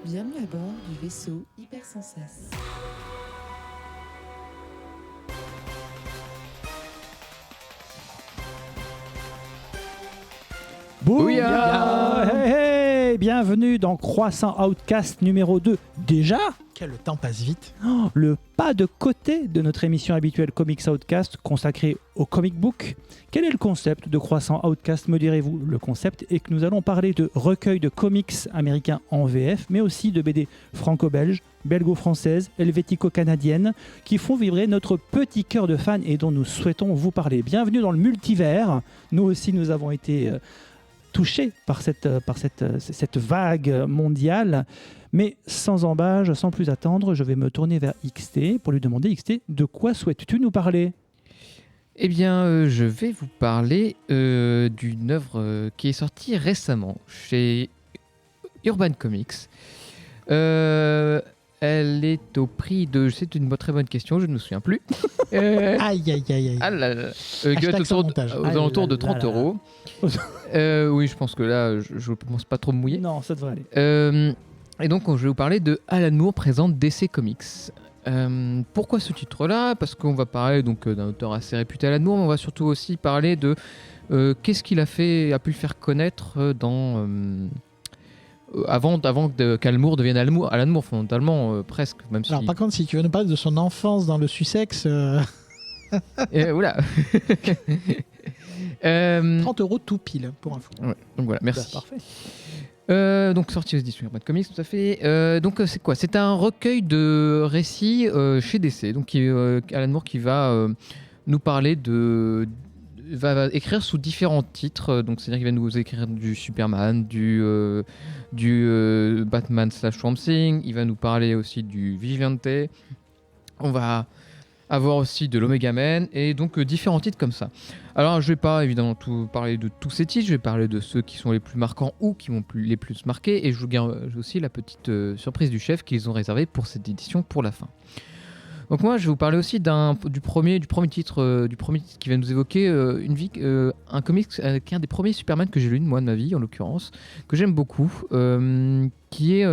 Bienvenue à bord du vaisseau Hypersensas. Bouya! Hey, hey! Bienvenue dans Croissant Outcast numéro 2. Déjà, Le temps passe vite. le pas de côté de notre émission habituelle Comics Outcast consacrée au comic book. Quel est le concept de Croissant Outcast, me direz-vous? Le concept est que nous allons parler de recueils de comics américains en VF, mais aussi de BD franco-belges, belgo-françaises, helvético-canadiennes, qui font vibrer notre petit cœur de fans et dont nous souhaitons vous parler. Bienvenue dans le multivers. Nous aussi, nous avons été touchés par cette vague mondiale. Mais sans embâche, sans plus attendre, je vais me tourner vers XT pour lui demander, XT, de quoi souhaites-tu nous parler ? Eh bien, je vais vous parler d'une œuvre qui est sortie récemment chez Urban Comics. Elle est au prix de... C'est une très bonne question, je ne me souviens plus. Aïe, aïe, aïe, aïe. Ah là là. Hashtag sans montage. Aux alentours de Ah là 30 là. euros. Oui, je pense que là, je ne pense pas trop me mouiller. Non, ça devrait aller. Et donc, je vais vous parler de Alan Moore présente DC Comics. Pourquoi ce titre-là ? Parce qu'on va parler donc d'un auteur assez réputé, Alan Moore, mais on va surtout aussi parler de qu'est-ce qu'il a pu le faire connaître avant qu'Alan Moore devienne Alan Moore, fondamentalement, presque. Même si... Alors, par contre, si tu veux nous parler de son enfance dans le Sussex, Oula 30 euros tout pile, pour info. Ouais, donc voilà, merci. Parfait. Donc sorti aux éditions Urban Comics, tout à fait. Donc c'est quoi ? C'est un recueil de récits chez DC. Donc Alan Moore qui va nous parler va écrire sous différents titres. Donc c'est-à-dire qu'il va nous écrire du Superman, du Batman / Swamp Thing. Il va nous parler aussi du Vigilante. On va avoir aussi de l'Omega Man et donc différents titres comme ça. Alors je vais pas évidemment parler de tous ces titres, je vais parler de ceux qui sont les plus marquants ou qui m'ont les plus marqués, et je vous garde aussi la petite surprise du chef qu'ils ont réservée pour cette édition pour la fin. Donc moi je vais vous parler aussi du premier titre qui va nous évoquer un comics qui est un des premiers Superman que j'ai lu moi de ma vie en l'occurrence, que j'aime beaucoup, qui est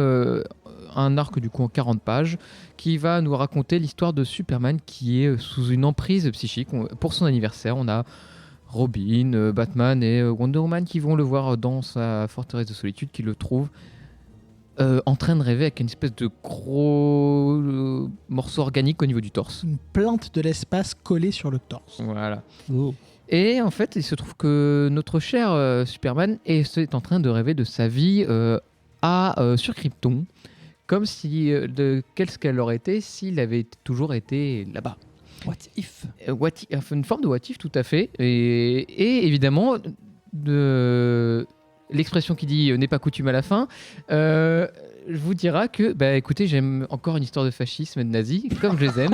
un arc du coup en 40 pages qui va nous raconter l'histoire de Superman qui est sous une emprise psychique. Pour son anniversaire, on a Robin, Batman et Wonder Woman qui vont le voir dans sa forteresse de solitude, qui le trouvent en train de rêver avec une espèce de gros morceau organique au niveau du torse. Une plante de l'espace collée sur le torse. Voilà. Oh. Et en fait, il se trouve que notre cher Superman est en train de rêver de sa vie sur Krypton, comme si qu'est-ce qu'elle aurait été s'il avait toujours été là-bas. What if ? Une forme de what if, tout à fait. Et évidemment, l'expression qui dit n'est pas coutume à la fin, vous dira que, écoutez, j'aime encore une histoire de fascisme et de nazis, comme je les aime.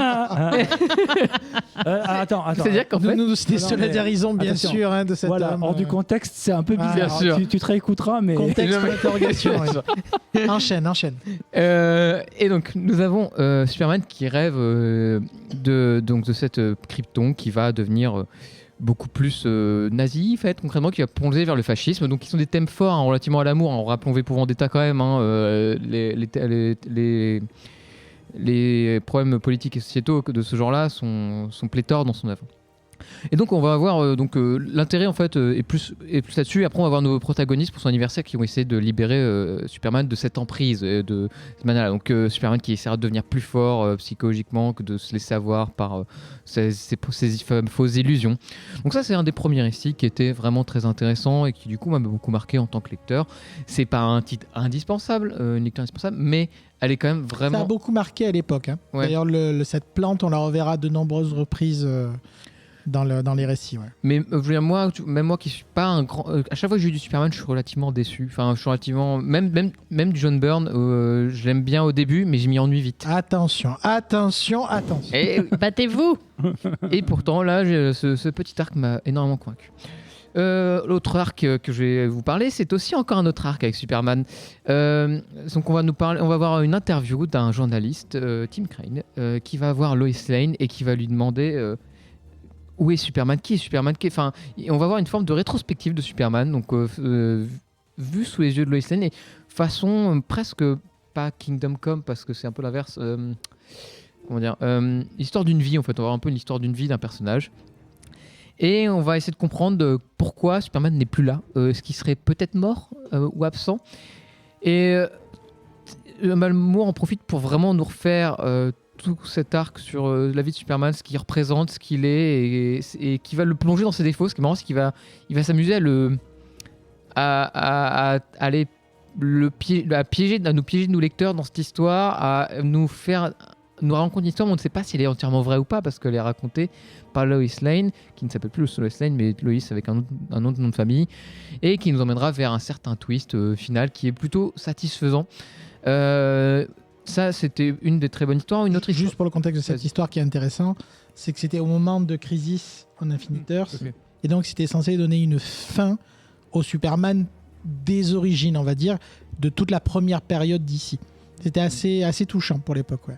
Attends. C'est-à-dire qu'en fait... Nous Non, désolidarisons bien attention. sûr de cet Voilà, homme. hors du contexte, c'est un peu bizarre. Bien sûr. Tu te réécouteras, mais... Contexte Non, mais- d'interrogation. ouais. Enchaîne. Et donc nous avons Superman qui rêve de cette Krypton qui va devenir beaucoup plus nazi, en fait, concrètement, qui va plonger vers le fascisme. Donc qui sont des thèmes forts relativement à l'amour. On rappelons V pour Vendetta quand même. Les problèmes politiques et sociétaux de ce genre-là sont pléthores dans son œuvre. Et donc on va avoir l'intérêt en fait est plus là-dessus. Après on va avoir nos protagonistes pour son anniversaire qui vont essayer de libérer Superman de cette emprise de cette manière-là. Donc Superman qui essaiera de devenir plus fort psychologiquement, que de se laisser avoir par ses fausses illusions. Donc ça c'est un des premiers récits qui était vraiment très intéressant et qui du coup m'a beaucoup marqué en tant que lecteur. C'est pas un titre indispensable, une lecture indispensable, mais elle est quand même Ça vraiment... a beaucoup marqué à l'époque. Hein. Ouais. D'ailleurs, cette plante, on la reverra de nombreuses reprises dans les récits. Ouais. Mais je veux dire, même moi qui suis pas un grand... à chaque fois que j'ai eu du Superman, je suis relativement déçu. Enfin, je suis relativement... Même du John Byrne, je l'aime bien au début, mais je m'y ennuie vite. Attention. Et battez-vous. Et pourtant, là, ce petit arc m'a énormément convaincu. L'autre arc que je vais vous parler, c'est aussi encore un autre arc avec Superman. Donc on va voir une interview d'un journaliste, Tim Crane, qui va voir Lois Lane et qui va lui demander où est Superman, qui est Superman, enfin, on va voir une forme de rétrospective de Superman, donc vue sous les yeux de Lois Lane et façon presque pas Kingdom Come parce que c'est un peu l'inverse. Comment dire, l'histoire d'une vie en fait. On va voir un peu l'histoire d'une vie d'un personnage. Et on va essayer de comprendre pourquoi Superman n'est plus là. Est-ce qu'il serait peut-être mort ou absent. Et Alan Moore en profite pour vraiment nous refaire tout cet arc sur la vie de Superman, ce qu'il représente, ce qu'il est, et qui va le plonger dans ses défauts. Ce qui est marrant, c'est qu'il va s'amuser à aller à nous piéger nous lecteurs dans cette histoire, à nous raconter une histoire, mais on ne sait pas si elle est entièrement vraie ou pas, parce qu'elle est racontée par Lois Lane, qui ne s'appelle plus Lois Lane, mais Lois avec un autre nom de famille, et qui nous emmènera vers un certain twist final qui est plutôt satisfaisant. Ça, c'était une des très bonnes histoires. Une autre histoire. Juste pour le contexte de cette histoire qui est intéressant, c'est que c'était au moment de Crisis on Infinite Earths, Okay. et donc c'était censé donner une fin au Superman des origines, on va dire, de toute la première période d'ici. C'était assez touchant pour l'époque, ouais.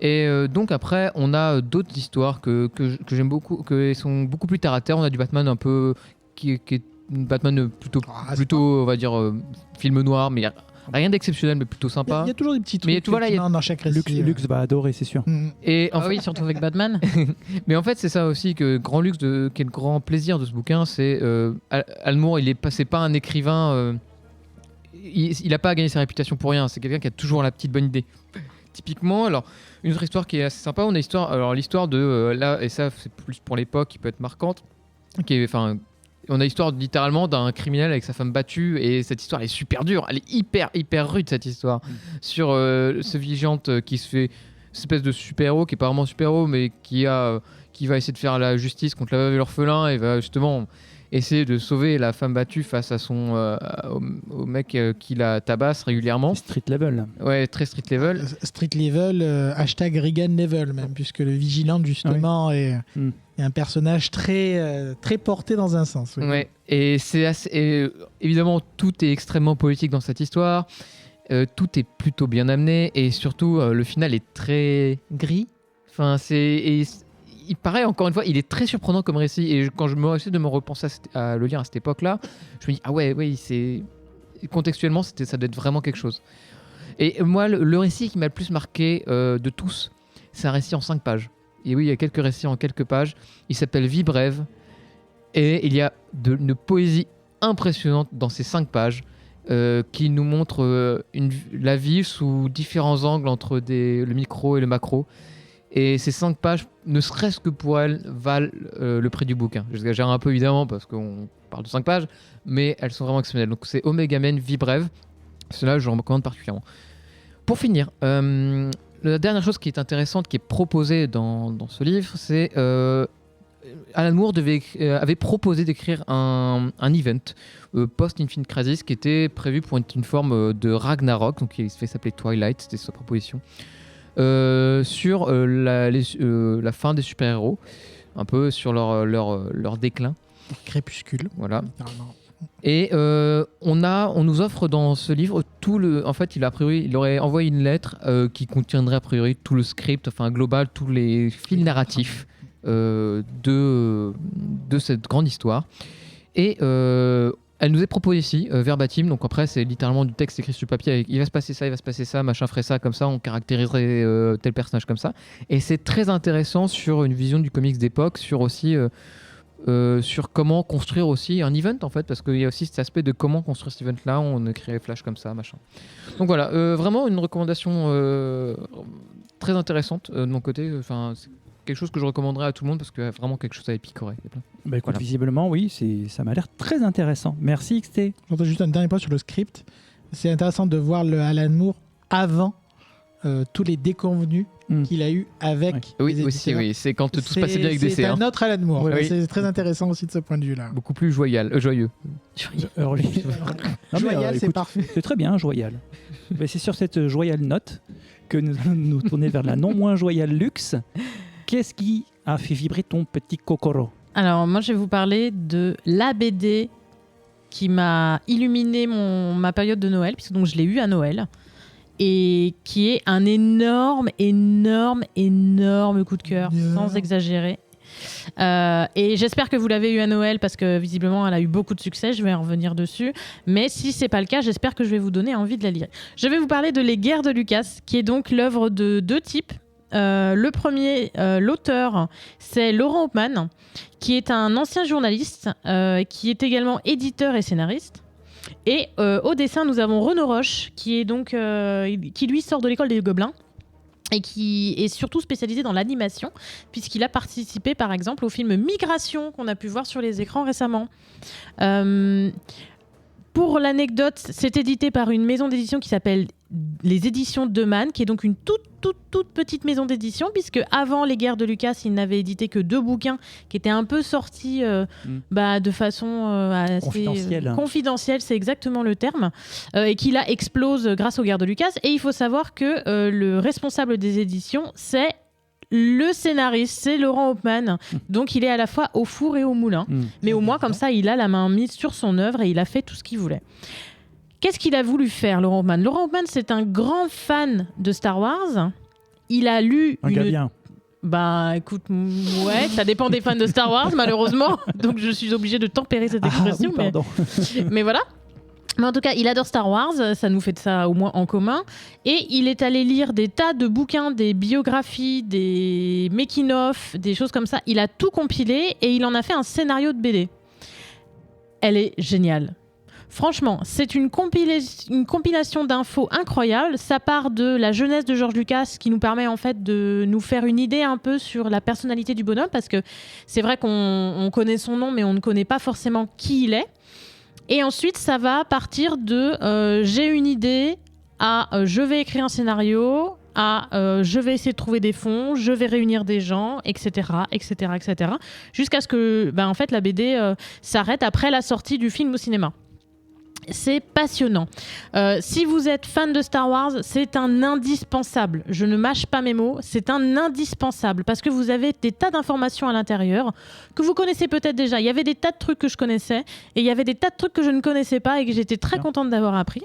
Et donc après, on a d'autres histoires que j'aime beaucoup, qui sont beaucoup plus terre à terre. On a du Batman un peu qui est Batman plutôt on va dire film noir, mais rien d'exceptionnel, mais plutôt sympa. Il y a toujours des petits trucs Mais voilà, dans chaque récit. Lux va adorer, c'est sûr. Et en fait, oui, surtout avec Batman. mais en fait, c'est ça aussi que grand luxe, quel grand plaisir de ce bouquin, c'est Alan Moore. C'est pas un écrivain. Il n'a pas à gagner sa réputation pour rien. C'est quelqu'un qui a toujours la petite bonne idée. Typiquement, alors une autre histoire qui est assez sympa. On a l'histoire de là, et ça c'est plus pour l'époque, qui peut être marquante. On a l'histoire littéralement d'un criminel avec sa femme battue, et cette histoire elle est super dure, elle est hyper rude cette histoire sur ce vigilante qui se fait cette espèce de super-héros qui est pas vraiment super-héros mais qui va essayer de faire la justice contre la veuve et l'orphelin, et va justement essayer de sauver la femme battue face à au mec qui la tabasse régulièrement. Street level. Ouais, très street level. Street level, hashtag Reagan level même, puisque le vigilante justement est un personnage très porté dans un sens. Oui. Ouais, et évidemment tout est extrêmement politique dans cette histoire. Tout est plutôt bien amené, et surtout le final est très gris. Enfin, il paraît, encore une fois, il est très surprenant comme récit, et quand je me essaie de me repenser à le lire à cette époque-là, je me dis ah ouais, contextuellement ça doit être vraiment quelque chose. Et moi, le récit qui m'a le plus marqué de tous, c'est un récit en 5 pages. Et oui, il y a quelques récits en quelques pages. Il s'appelle Vie brève, et il y a une poésie impressionnante dans ces 5 pages qui nous montre la vie sous différents angles entre le micro et le macro. Et ces 5 pages, ne serait-ce que pour elles, valent le prix du bouquin. J'exagère un peu évidemment parce qu'on parle de 5 pages, mais elles sont vraiment exceptionnelles. Donc c'est Omega Men, Vie brève. Cela, je le recommande particulièrement. Pour finir, la dernière chose qui est intéressante, qui est proposée dans ce livre, c'est Alan Moore avait proposé d'écrire un event post-Infinite Crisis qui était prévu pour une forme de Ragnarok, donc il se fait s'appeler Twilight, c'était sa proposition. Sur la fin des super-héros, un peu sur leur déclin. Crépuscule. Voilà. Et on nous offre dans ce livre en fait, il aurait envoyé une lettre qui contiendrait a priori tout le script, enfin global, tous les fils narratifs de cette grande histoire. Et elle nous est proposée ici, verbatim, donc après c'est littéralement du texte écrit sur papier avec il va se passer ça, machin ferait ça, comme ça, on caractériserait tel personnage comme ça. Et c'est très intéressant sur une vision du comics d'époque, sur aussi sur comment construire aussi un event en fait, parce qu'il y a aussi cet aspect de comment construire cet event là, on écrit Flash comme ça, machin. Donc voilà, vraiment une recommandation très intéressante de mon côté, enfin c'est quelque chose que je recommanderais à tout le monde parce qu'il y a vraiment quelque chose à épicorer. Bah écoute, visiblement, oui, ça m'a l'air très intéressant. Merci XT. J'entends juste un dernier point sur le script. C'est intéressant de voir le Alan Moore avant tous les déconvenus qu'il a eu avec les éditeurs. Aussi, oui, c'est quand tout se passait bien avec DC. C'est un autre Alan Moore. Oui. C'est très intéressant aussi de ce point de vue-là. Beaucoup plus joyeux. Joyal, c'est écoute, parfait. C'est très bien, joyal. Mais c'est sur cette joyale note que nous allons nous tourner vers la non moins joyale luxe. Qu'est-ce qui a fait vibrer ton petit Kokoro ? Alors, moi, je vais vous parler de la BD qui m'a illuminé ma période de Noël, puisque donc je l'ai eu à Noël, et qui est un énorme coup de cœur, sans exagérer. Et j'espère que vous l'avez eu à Noël parce que visiblement elle a eu beaucoup de succès, je vais en revenir dessus. Mais si c'est pas le cas, j'espère que je vais vous donner envie de la lire. Je vais vous parler de Les Guerres de Lucas, qui est donc l'œuvre de deux types. Le premier, l'auteur, c'est Laurent Hauptmann, qui est un ancien journaliste, qui est également éditeur et scénariste. Et au dessin, nous avons Renaud Roche, qui est donc, qui lui sort de l'école des Gobelins et qui est surtout spécialisé dans l'animation, puisqu'il a participé par exemple au film Migration qu'on a pu voir sur les écrans récemment. Pour l'anecdote, c'est édité par une maison d'édition qui s'appelle les Éditions Deman, qui est donc une toute petite maison d'édition, puisque avant Les Guerres de Lucas, il n'avait édité que 2 bouquins qui étaient un peu sortis de façon assez confidentielle, c'est exactement le terme, et qui là explose grâce aux Guerres de Lucas. Et il faut savoir que le responsable des éditions, c'est le scénariste, c'est Laurent Hauptmann. Donc il est à la fois au four et au moulin. Mais au moins, comme ça, il a la main mise sur son œuvre et il a fait tout ce qu'il voulait. Qu'est-ce qu'il a voulu faire, Laurent Hauptmann ? Laurent Hauptmann, c'est un grand fan de Star Wars. Il a lu Un gars bien. Bah écoute, ouais, ça dépend des fans de Star Wars, malheureusement. Donc je suis obligée de tempérer cette expression. Oui, pardon. Mais voilà. Mais en tout cas, il adore Star Wars, ça nous fait ça au moins en commun. Et il est allé lire des tas de bouquins, des biographies, des making-of, des choses comme ça. Il a tout compilé et il en a fait un scénario de BD. Elle est géniale. Franchement, c'est une compilation d'infos incroyables. Ça part de la jeunesse de George Lucas qui nous permet en fait de nous faire une idée un peu sur la personnalité du bonhomme, parce que c'est vrai qu'on connaît son nom, mais on ne connaît pas forcément qui il est. Et ensuite, ça va partir de j'ai une idée à je vais écrire un scénario à je vais essayer de trouver des fonds, je vais réunir des gens, etc., jusqu'à ce que en fait, la BD s'arrête après la sortie du film au cinéma. C'est passionnant. Si vous êtes fan de Star Wars, c'est un indispensable. Je ne mâche pas mes mots, c'est un indispensable parce que vous avez des tas d'informations à l'intérieur que vous connaissez peut-être déjà. Il y avait des tas de trucs que je connaissais et il y avait des tas de trucs que je ne connaissais pas et que j'étais très contente d'avoir appris.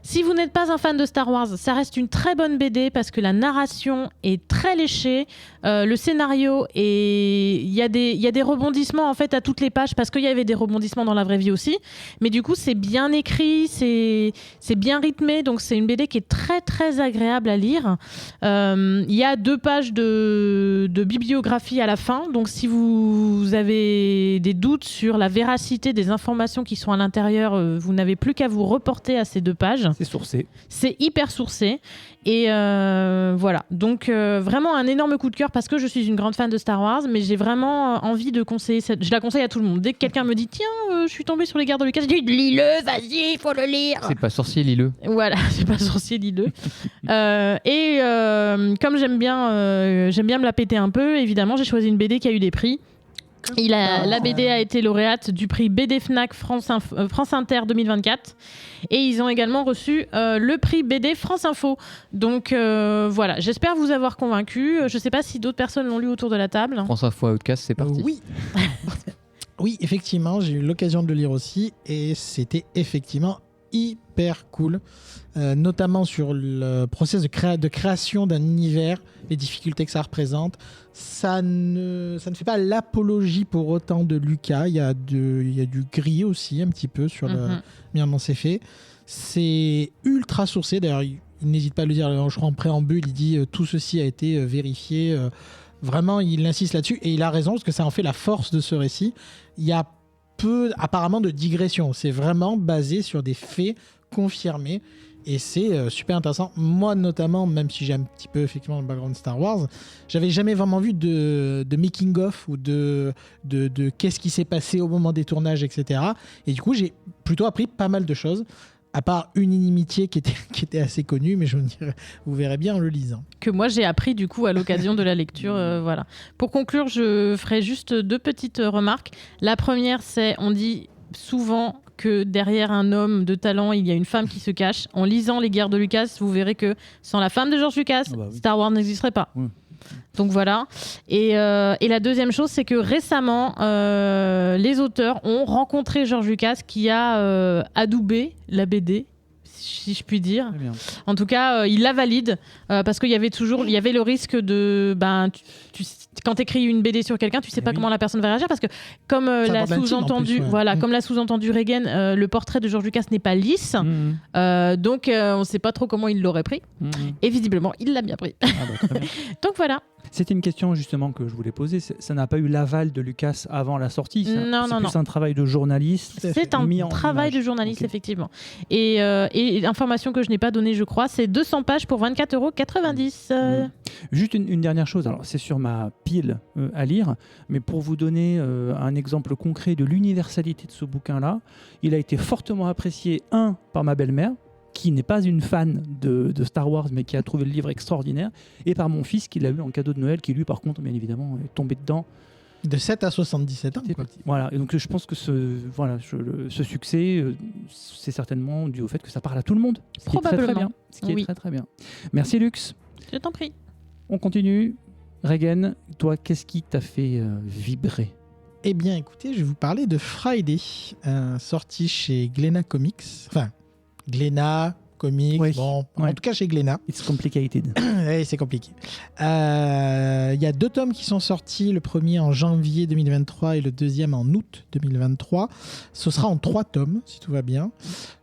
Si vous n'êtes pas un fan de Star Wars, ça reste une très bonne BD parce que la narration est très léchée, le scénario est... il y a des rebondissements en fait à toutes les pages parce qu'il y avait des rebondissements dans la vraie vie aussi, mais du coup c'est bien écrit, c'est bien rythmé, donc c'est une BD qui est très très agréable à lire. Il y a 2 pages de bibliographie à la fin, donc si vous avez des doutes sur la véracité des informations qui sont à l'intérieur, vous n'avez plus qu'à vous reporter à ces 2 pages. C'est sourcé. C'est hyper sourcé. Et voilà. Donc, vraiment un énorme coup de cœur parce que je suis une grande fan de Star Wars, mais j'ai vraiment envie de conseiller cette... Je la conseille à tout le monde. Dès que quelqu'un me dit, tiens, je suis tombée sur les Guerres de Lucas, je dis, lis-le, vas-y, il faut le lire. C'est pas sorcier, lis-le. Voilà, c'est pas sorcier, lis-le. Comme j'aime bien me la péter un peu, évidemment, j'ai choisi une BD qui a eu des prix. La BD a été lauréate du prix BD Fnac France Inter 2024 et ils ont également reçu le prix BD France Info. Donc voilà, j'espère vous avoir convaincu. Je ne sais pas si d'autres personnes l'ont lu autour de la table. France Info Outcast, c'est parti. Oui. Oui, effectivement, j'ai eu l'occasion de le lire aussi et c'était effectivement hyper cool, notamment sur le process de création d'un univers, les difficultés que ça représente. Ça ne fait pas l'apologie pour autant de Lucas. Il y a du gris aussi un petit peu sur la manière dont c'est fait. C'est ultra sourcé. D'ailleurs, il n'hésite pas à le dire. Je crois en préambule, il dit tout ceci a été vérifié. Vraiment, il insiste là-dessus et il a raison parce que ça en fait la force de ce récit. Il y a peu apparemment de digression. C'est vraiment basé sur des faits confirmés. Et c'est super intéressant. Moi, notamment, même si j'ai un petit peu effectivement le background Star Wars, j'avais jamais vraiment vu de making-of ou de qu'est-ce qui s'est passé au moment des tournages, etc. Et du coup, j'ai plutôt appris pas mal de choses, à part une inimitié qui était assez connue, mais vous verrez bien en le lisant. Que moi, j'ai appris du coup à l'occasion de la lecture. Voilà. Pour conclure, je ferai juste 2 petites remarques. La première, c'est on dit souvent que derrière un homme de talent, il y a une femme qui se cache. En lisant Les Guerres de Lucas, vous verrez que sans la femme de George Lucas, Star Wars n'existerait pas. Donc voilà. Et la deuxième chose, c'est que récemment, les auteurs ont rencontré George Lucas qui a adoubé la BD, si je puis dire. Très bien. En tout cas, il la valide parce qu'il y avait le risque de quand tu écris une BD sur quelqu'un, tu sais pas comment la personne va réagir parce que comme l'a aborde l'intime, sous-entendu, en plus, ouais. comme l'a sous-entendu Regan, le portrait de George Lucas n'est pas lisse, donc on sait pas trop comment il l'aurait pris. Et visiblement, il l'a bien pris. Ah bah, très bien. Donc voilà. C'était une question justement que je voulais poser. Ça n'a pas eu l'aval de Lucas avant la sortie. C'est plus un travail de journaliste. C'est un mis en travail image. de journaliste, Ok. effectivement. Et information que je n'ai pas donnée, je crois, c'est 200 pages pour 24,90 €. Juste une dernière chose. Alors, c'est sur ma pile à lire, mais pour vous donner un exemple concret de l'universalité de ce bouquin-là, il a été fortement apprécié, par ma belle-mère, qui n'est pas une fan de Star Wars, mais qui a trouvé le livre extraordinaire, et par mon fils, qui l'a eu en cadeau de Noël, qui lui, par contre, bien évidemment, est tombé dedans. De 7 à 77 ans. C'était Quoi. petit. Voilà, et donc je pense que ce succès, c'est certainement dû au fait que ça parle à tout le monde. Ce qui est très, très Probablement. bien. Ce qui est Oui. très très bien. Merci Lux. Je t'en prie. On continue. Regan, toi, qu'est-ce qui t'a fait vibrer? Eh bien, écoutez, je vais vous parler de Friday, sorti chez Glénat Comics. Enfin, Glénat Comics, Oui. bon, Ouais. en tout cas chez Glénat. It's complicated. Oui, c'est compliqué. Il y a 2 tomes qui sont sortis, le premier en janvier 2023 et le deuxième en août 2023. Ce sera en 3 tomes, si tout va bien.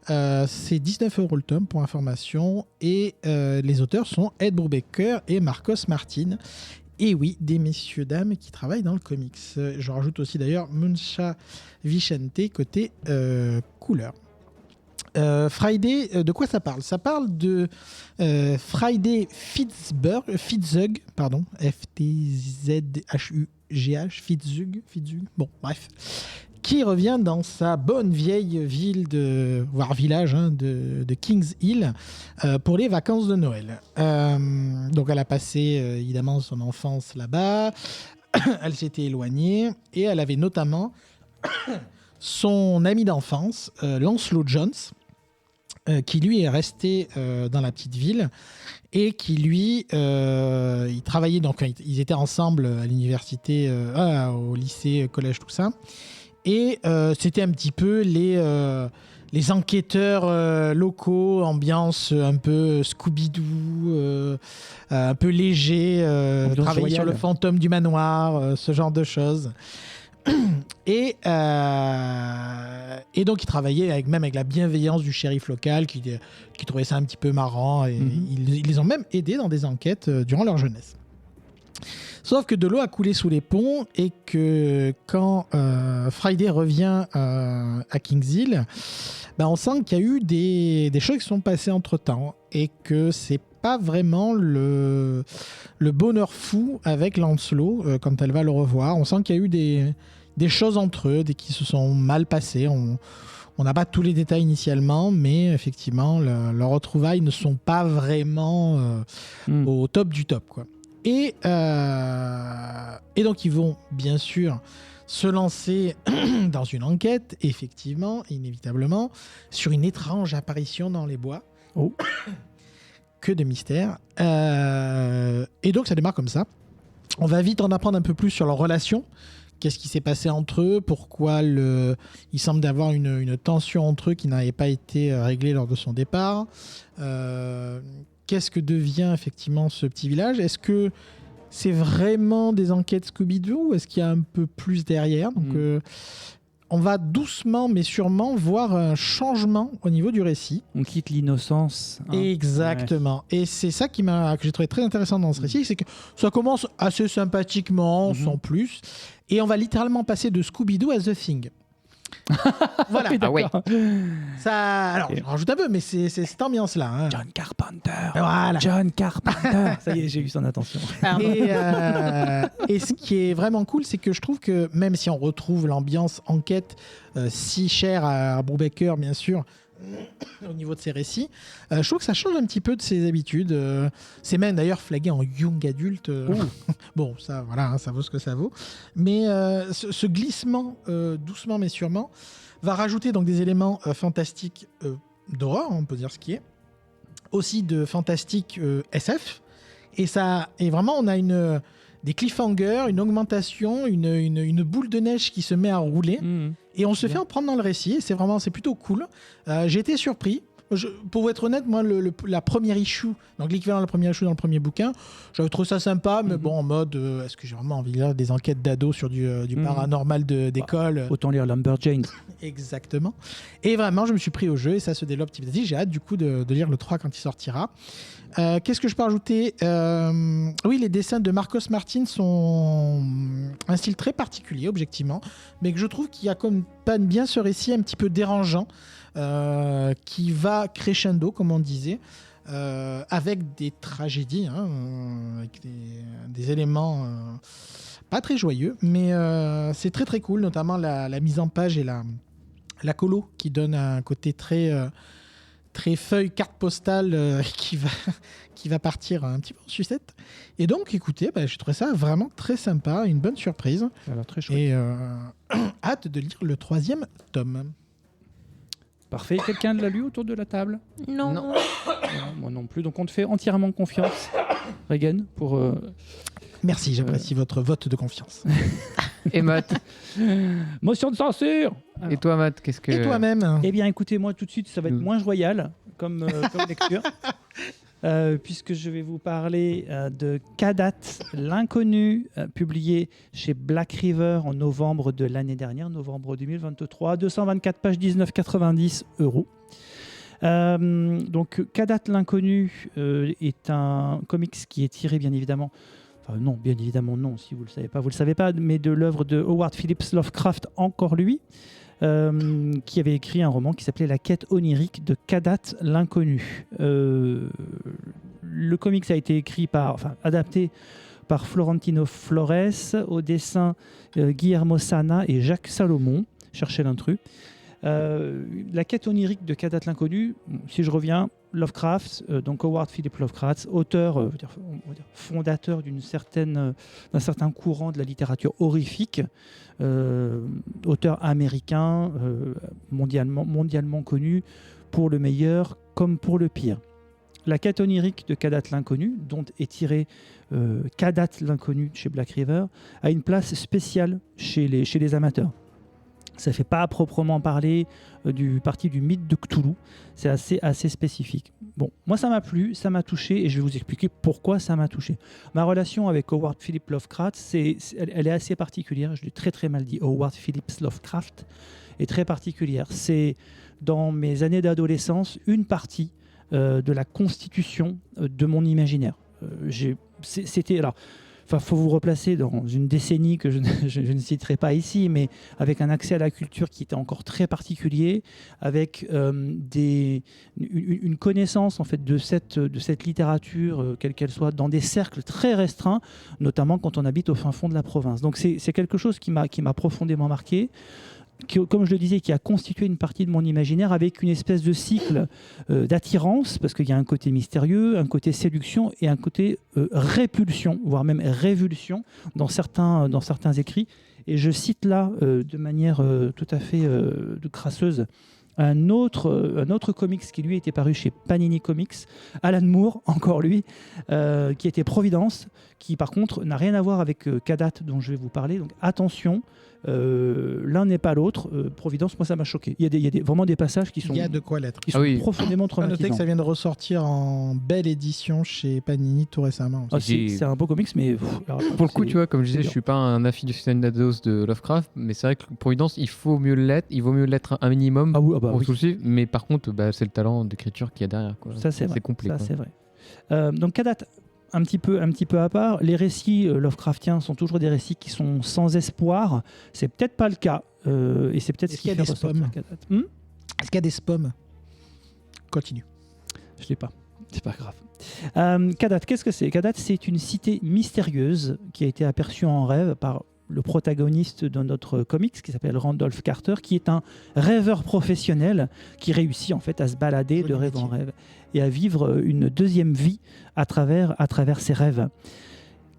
C'est 19 € le tome, pour information. Et les auteurs sont Ed Brubaker et Marcos Martin. Et oui, des messieurs dames qui travaillent dans le comics. Je rajoute aussi d'ailleurs Muncha Vicente côté couleur. Friday, de quoi ça parle? Ça parle de Friday Fitzhugh, F-T-Z-H-U-G-H, Fitzhugh, bon, bref, qui revient dans sa bonne vieille ville, voire village de Kings Hill pour les vacances de Noël. Donc elle a passé évidemment son enfance là-bas, elle s'était éloignée et elle avait notamment son ami d'enfance, Lancelot Jones, qui lui est resté dans la petite ville et qui lui, il travaillait, donc ils étaient ensemble à l'université, au lycée, collège, tout ça. Et c'était un petit peu les enquêteurs locaux, ambiance un peu Scooby-Doo, un peu léger, travailler royale. sur le fantôme du manoir, ce genre de choses. Et donc il travaillait même avec la bienveillance du shérif local qui trouvait ça un petit peu marrant et ils les ont même aidés dans des enquêtes durant leur jeunesse. Sauf que de l'eau a coulé sous les ponts et que quand Friday revient à Kings Hill, on sent qu'il y a eu des choses qui sont passées entre temps et que c'est pas vraiment le bonheur fou avec Lancelot quand elle va le revoir. On sent qu'il y a eu des choses entre eux, qui se sont mal passées. On n'a pas tous les détails initialement, mais effectivement, leurs retrouvailles ne sont pas vraiment au top du top, quoi. Et donc, ils vont bien sûr se lancer dans une enquête, effectivement, inévitablement, sur une étrange apparition dans les bois. Oh. Que de mystère. Et donc, ça démarre comme ça. On va vite en apprendre un peu plus sur leur relation. Qu'est-ce qui s'est passé entre eux? Pourquoi il semble avoir une tension entre eux qui n'avait pas été réglée lors de son départ? Qu'est-ce que devient effectivement ce petit village? Est-ce que c'est vraiment des enquêtes Scooby-Doo ou est-ce qu'il y a un peu plus derrière? Donc, on va doucement mais sûrement voir un changement au niveau du récit. On quitte l'innocence. Exactement. Ouais. Et c'est ça que j'ai trouvé très intéressant dans ce récit, c'est que ça commence assez sympathiquement, sans plus, et on va littéralement passer de Scooby-Doo à The Thing. Voilà. Ah ouais. Ça, alors, je rajoute un peu, mais c'est cette ambiance-là. Hein. John Carpenter. Voilà. John Carpenter. Ça y est, j'ai eu son attention. Et ce qui est vraiment cool, c'est que je trouve que même si on retrouve l'ambiance enquête si chère à Brubaker, bien sûr, au niveau de ses récits, je trouve que ça change un petit peu de ses habitudes. C'est même d'ailleurs flagué en young adulte. Bon, ça, voilà, hein, ça vaut ce que ça vaut. Mais ce glissement, doucement mais sûrement, va rajouter donc des éléments fantastiques d'horreur, on peut dire ce qui est, aussi de fantastique SF. Et vraiment, on a des cliffhangers, une augmentation, une boule de neige qui se met à rouler. Et on se fait en prendre dans le récit. C'est plutôt cool. J'ai été surpris. Pour vous être honnête, moi, la première issue, donc l'équivalent de la première issue dans le premier bouquin, j'avais trouvé ça sympa, mais bon, en mode, est-ce que j'ai vraiment envie de lire des enquêtes d'ados sur du paranormal d'école Autant lire Lumberjanes. Exactement. Et vraiment, je me suis pris au jeu et ça se développe petit à petit. J'ai hâte du coup de lire le 3 quand il sortira. Qu'est-ce que je peux rajouter ? Oui, les dessins de Marcos Martin sont un style très particulier, objectivement, mais que je trouve qu'il accompagne bien ce récit un petit peu dérangeant, qui va crescendo, comme on disait, avec des tragédies, avec des éléments pas très joyeux, mais c'est très très cool, notamment la mise en page et la colo qui donne un côté très feuille carte postale qui va partir un petit peu en sucette. Et donc, écoutez, j'ai trouvé ça vraiment très sympa, une bonne surprise. Ça a l'air très chouette. Et hâte de lire le 3e tome. Parfait. Quelqu'un l'a lu autour de la table ? Non. Non. Non, moi non plus. Donc on te fait entièrement confiance, Regan, pour... Merci, j'apprécie votre vote de confiance. Et Matt, Motion de censure. et toi Matt, qu'est-ce que... Et toi-même ? Eh bien, écoutez, moi tout de suite, ça va être moins joyal comme lecture. Puisque je vais vous parler de Kadat, l'inconnu, publié chez Black River en novembre de l'année dernière, novembre 2023, 224 pages, 19,90 €. Donc Kadat, l'inconnu est un comics qui est tiré bien évidemment, enfin non, bien évidemment non, si vous le savez pas, mais de l'œuvre de Howard Phillips Lovecraft, encore lui, qui avait écrit un roman qui s'appelait La quête onirique de Kadat, l'inconnu. Le comics a été adapté par Florentino Flores, au dessin Guillermo Sana et Jacques Salomon. Cherchez l'intrus. La quête onirique de Kadat, l'inconnu, si je reviens, Lovecraft, donc Howard Phillips Lovecraft, auteur, on va dire fondateur d'un certain courant de la littérature horrifique, auteur américain, mondialement connu pour le meilleur comme pour le pire. La quête onirique de Kadat, l'inconnu, dont est tiré Kadat, l'inconnu chez Black River, a une place spéciale chez les amateurs. Ça ne fait pas à proprement parler du parti du mythe de Cthulhu. C'est assez spécifique. Bon, moi ça m'a plu, ça m'a touché et je vais vous expliquer pourquoi ça m'a touché. Ma relation avec Howard Phillips Lovecraft, elle est assez particulière. Je l'ai très très mal dit. Howard Phillips Lovecraft est très particulière. C'est dans mes années d'adolescence une partie de la constitution de mon imaginaire. C'était alors. Enfin, faut vous replacer dans une décennie que je ne citerai pas ici, mais avec un accès à la culture qui était encore très particulier, avec une connaissance en fait de cette littérature, quelle qu'elle soit, dans des cercles très restreints, notamment quand on habite au fin fond de la province. Donc c'est quelque chose qui m'a profondément marqué. Comme je le disais, qui a constitué une partie de mon imaginaire avec une espèce de cycle d'attirance, parce qu'il y a un côté mystérieux, un côté séduction et un côté répulsion, voire même révulsion dans certains écrits. Et je cite là, de manière tout à fait crasseuse, un autre comics qui lui était paru chez Panini Comics, Alan Moore, encore lui, qui était Providence, qui par contre n'a rien à voir avec Kadat dont je vais vous parler. Donc attention, l'un n'est pas l'autre. Providence, moi ça m'a choqué. Il y a vraiment des passages qui sont, Il y a de quoi l'être. profondément À noter que traumatisants. ça vient de ressortir en belle édition chez Panini tout récemment. Ah, c'est un beau comics, mais alors, Pour le coup, c'est- tu vois, comme je disais, c'est je dur. suis pas un aficionados de Lovecraft, mais c'est vrai que Providence, il vaut mieux l'être un minimum Ah oui, ah bah pour oui. tout le suivre, mais par contre, c'est le talent d'écriture qu'il y a derrière. Quoi. Ça c'est vrai. complet. Ça quoi. c'est vrai. Donc Kadat, un petit peu à part, les récits Lovecraftiens sont toujours des récits qui sont sans espoir. C'est peut-être pas le cas, et c'est peut-être Est-ce ce qui qu'il y a fait des ressortir spams Kadat. Est-ce qu'il y a des spams ? Continue. Je l'ai pas. C'est pas grave. Kadat, qu'est-ce que c'est ? Kadat, c'est une cité mystérieuse qui a été aperçue en rêve par le protagoniste de notre comics qui s'appelle Randolph Carter, qui est un rêveur professionnel qui réussit en fait à se balader Joli de rêve en métier. rêve et à vivre une deuxième vie à travers ses rêves.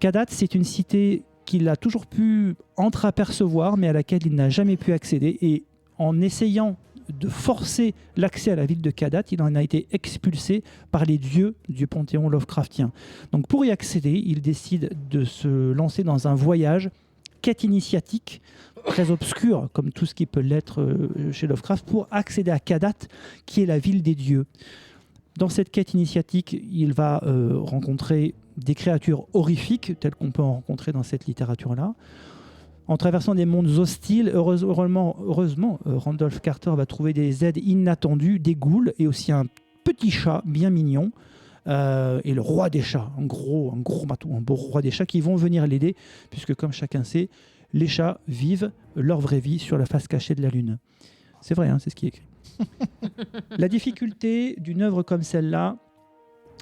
Kadat, c'est une cité qu'il a toujours pu entreapercevoir, mais à laquelle il n'a jamais pu accéder. Et en essayant de forcer l'accès à la ville de Kadat, il en a été expulsé par les dieux du panthéon Lovecraftien. Donc pour y accéder, il décide de se lancer dans un voyage, quête initiatique, très obscur, comme tout ce qui peut l'être chez Lovecraft, pour accéder à Kadat, qui est la ville des dieux. Dans cette quête initiatique, il va rencontrer des créatures horrifiques, telles qu'on peut en rencontrer dans cette littérature-là. En traversant des mondes hostiles, heureusement, Randolph Carter va trouver des aides inattendues, des ghouls et aussi un petit chat bien mignon. Et le roi des chats, un gros matou, un beau roi des chats qui vont venir l'aider, puisque comme chacun sait, les chats vivent leur vraie vie sur la face cachée de la Lune. C'est vrai, hein, c'est ce qui est écrit. La difficulté d'une œuvre comme celle-là,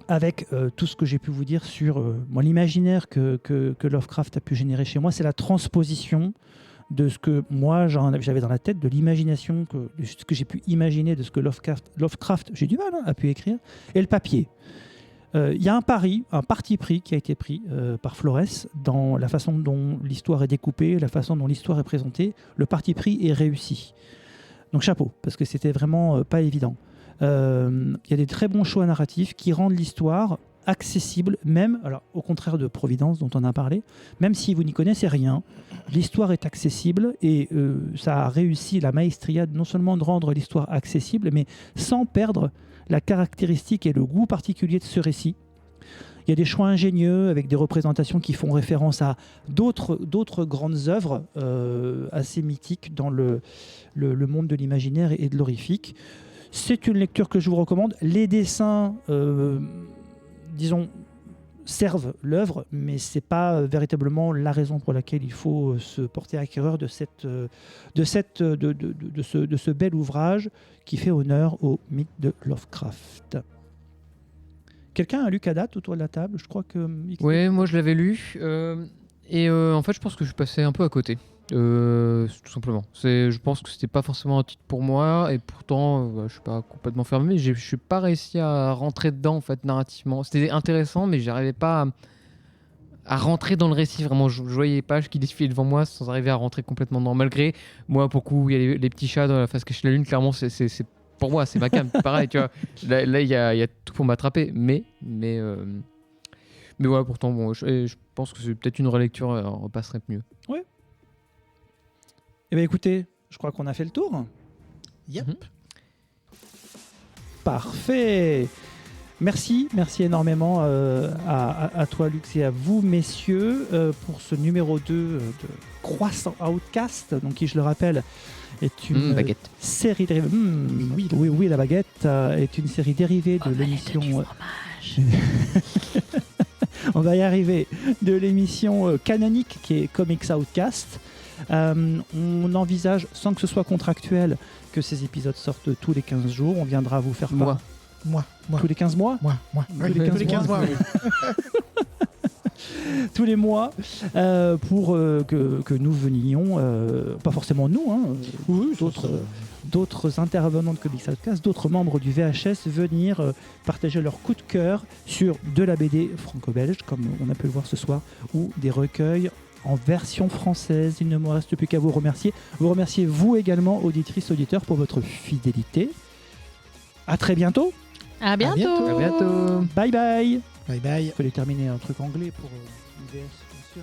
avec tout ce que j'ai pu vous dire sur l'imaginaire que Lovecraft a pu générer chez moi, c'est la transposition de ce que moi j'avais dans la tête, de l'imagination, de ce que j'ai pu imaginer, de ce que Lovecraft j'ai du mal, hein, a pu écrire, et le papier. Il y a un parti pris qui a été pris par Flores dans la façon dont l'histoire est découpée, la façon dont l'histoire est présentée. Le parti pris est réussi. Donc chapeau, parce que c'était vraiment pas évident. Il y a des très bons choix narratifs qui rendent l'histoire accessible, même, alors, au contraire de Providence dont on a parlé, même si vous n'y connaissez rien, l'histoire est accessible et ça a réussi, la maestria, non seulement de rendre l'histoire accessible, mais sans perdre la caractéristique et le goût particulier de ce récit. Il y a des choix ingénieux avec des représentations qui font référence à d'autres grandes œuvres assez mythiques dans le monde de l'imaginaire et de l'horrifique. C'est une lecture que je vous recommande. Les dessins, disons, servent l'œuvre, mais ce n'est pas véritablement la raison pour laquelle il faut se porter acquéreur de ce bel ouvrage qui fait honneur au mythe de Lovecraft. Quelqu'un a lu Kadat autour de la table? Je crois que... Oui, moi je l'avais lu. En fait, je pense que je suis passé un peu à côté. Tout simplement. Je pense que c'était pas forcément un titre pour moi, et pourtant, je suis pas complètement fermé. Je suis pas réussi à rentrer dedans, en fait, narrativement. C'était intéressant, mais j'arrivais pas à rentrer dans le récit. Vraiment, je voyais les pages qui défilaient devant moi sans arriver à rentrer complètement dedans. Malgré, moi, pour le coup, il y a les petits chats dans la face cachée de la Lune, clairement, c'est pour moi, c'est ma cam. Pareil, tu vois. Là, il y a tout pour m'attraper. Mais voilà, pourtant, bon, je pense que c'est peut-être une relecture repasserait mieux. Ouais. Eh bien, écoutez, je crois qu'on a fait le tour. Yep. Parfait. Merci énormément à toi, Lux, et à vous, messieurs, pour ce numéro 2 de Croissant Outcast, donc qui, je le rappelle, est une baguette. Série dérivée. Oui, la baguette est une série dérivée de l'émission. On va y arriver, de l'émission canonique qui est Comics Outcast. On envisage, sans que ce soit contractuel, que ces épisodes sortent tous les 15 jours. On viendra vous faire part. Moi. Tous les 15 mois Tous les 15 mois, oui. Tous les mois, pour que nous venions, pas forcément nous, hein, d'autres intervenants de Comics Outcast, d'autres membres du VHS venir partager leur coup de cœur sur de la BD franco-belge, comme on a pu le voir ce soir, ou des recueils en version française. Il ne me reste plus qu'à vous remercier. Vous remerciez vous également, auditrices, auditeurs, pour votre fidélité. À très bientôt. À bientôt. À bientôt. Bye bye. Bye bye. Il fallait terminer un truc anglais pour UVS, bien sûr.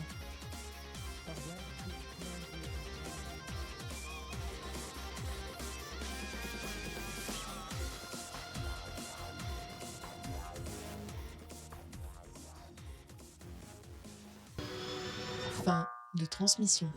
Fin de transmission.